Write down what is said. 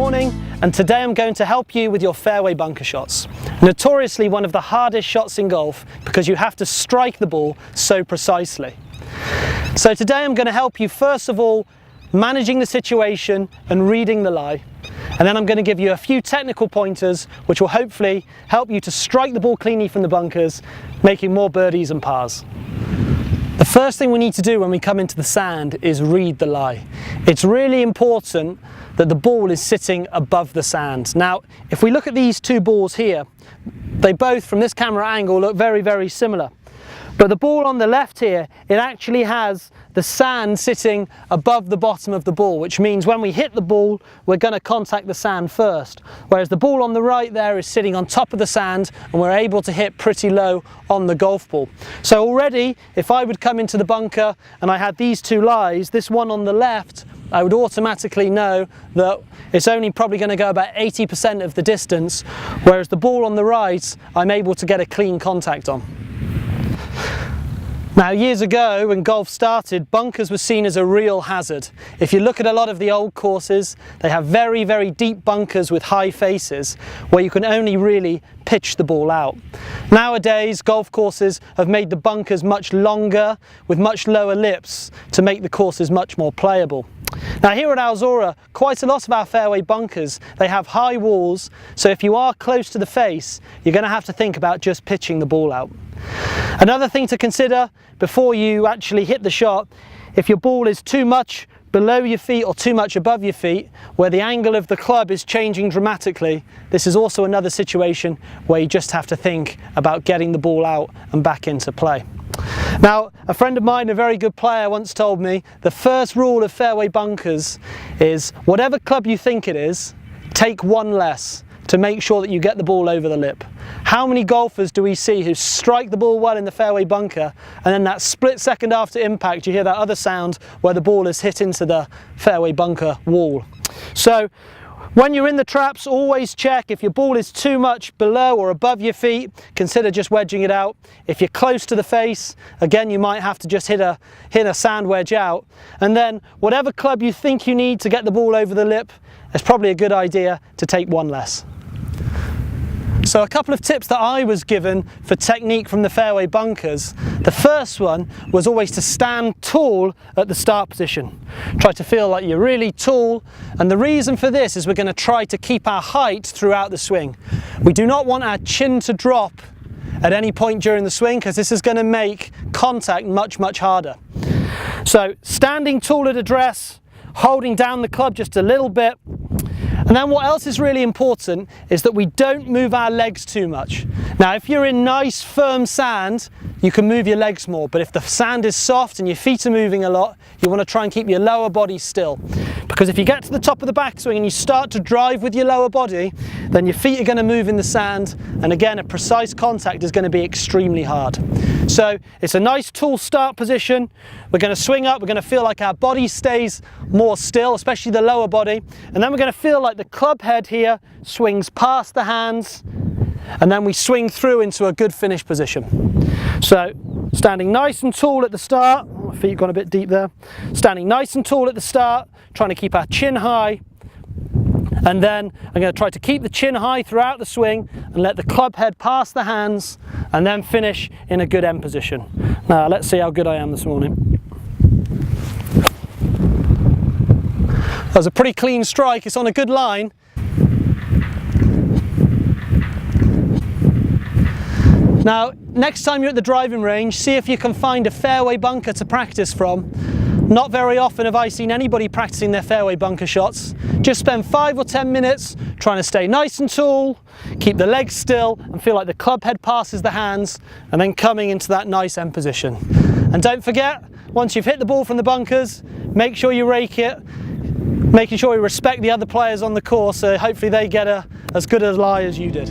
morning, and today I'm going to help you with your fairway bunker shots. Notoriously one of the hardest shots in golf because you have to strike the ball so precisely. So today I'm going to help you first of all managing the situation and reading the lie, and then I'm going to give you a few technical pointers which will hopefully help you to strike the ball cleanly from the bunkers, making more birdies and pars. The first thing we need to do when we come into the sand is read the lie. It's really important that the ball is sitting above the sand. Now, if we look at these two balls here, they both, from this camera angle, look very, very similar. But the ball on the left here, it actually has the sand sitting above the bottom of the ball, which means when we hit the ball, we're going to contact the sand first. Whereas the ball on the right there is sitting on top of the sand, and we're able to hit pretty low on the golf ball. So already, if I would come into the bunker and I had these two lies, this one on the left, I would automatically know that it's only probably going to go about 80% of the distance, whereas the ball on the right, I'm able to get a clean contact on. Now, years ago when golf started, bunkers were seen as a real hazard. If you look at a lot of the old courses, they have very, very deep bunkers with high faces where you can only really pitch the ball out. Nowadays, golf courses have made the bunkers much longer with much lower lips to make the courses much more playable. Now, here at Alzora, quite a lot of our fairway bunkers, they have high walls, so if you are close to the face, you're going to have to think about just pitching the ball out. Another thing to consider before you actually hit the shot, if your ball is too much below your feet or too much above your feet, where the angle of the club is changing dramatically, this is also another situation where you just have to think about getting the ball out and back into play. Now, a friend of mine, a very good player, once told me the first rule of fairway bunkers is whatever club you think it is, take one less to make sure that you get the ball over the lip. How many golfers do we see who strike the ball well in the fairway bunker, and then that split second after impact you hear that other sound where the ball is hit into the fairway bunker wall? So when you're in the traps, always check if your ball is too much below or above your feet, consider just wedging it out. If you're close to the face, again, you might have to just hit a sand wedge out. And then whatever club you think you need to get the ball over the lip, it's probably a good idea to take one less. So a couple of tips that I was given for technique from the fairway bunkers. The first one was always to stand tall at the start position. Try to feel like you're really tall, and the reason for this is we're going to try to keep our height throughout the swing. We do not want our chin to drop at any point during the swing because this is going to make contact much, much harder. So standing tall at address, holding down the club just a little bit. And then what else is really important is that we don't move our legs too much. Now, if you're in nice firm sand, you can move your legs more, but if the sand is soft and your feet are moving a lot, you want to try and keep your lower body still. Because if you get to the top of the backswing and you start to drive with your lower body, then your feet are going to move in the sand, and again, a precise contact is going to be extremely hard. So it's a nice tall start position. We're going to swing up, we're going to feel like our body stays more still, especially the lower body, and then we're going to feel like the club head here swings past the hands, and then we swing through into a good finish position. So standing nice and tall at the start, my feet gone a bit deep there, standing nice and tall at the start, trying to keep our chin high, and then I'm going to try to keep the chin high throughout the swing and let the club head pass the hands, and then finish in a good end position. Now let's see how good I am this morning. That was a pretty clean strike, it's on a good line. Now, next time you're at the driving range, see if you can find a fairway bunker to practice from. Not very often have I seen anybody practicing their fairway bunker shots. Just spend 5 or 10 minutes trying to stay nice and tall, keep the legs still, and feel like the club head passes the hands, and then coming into that nice end position. And don't forget, once you've hit the ball from the bunkers, make sure you rake it, making sure you respect the other players on the course, so hopefully they get as good a lie as you did.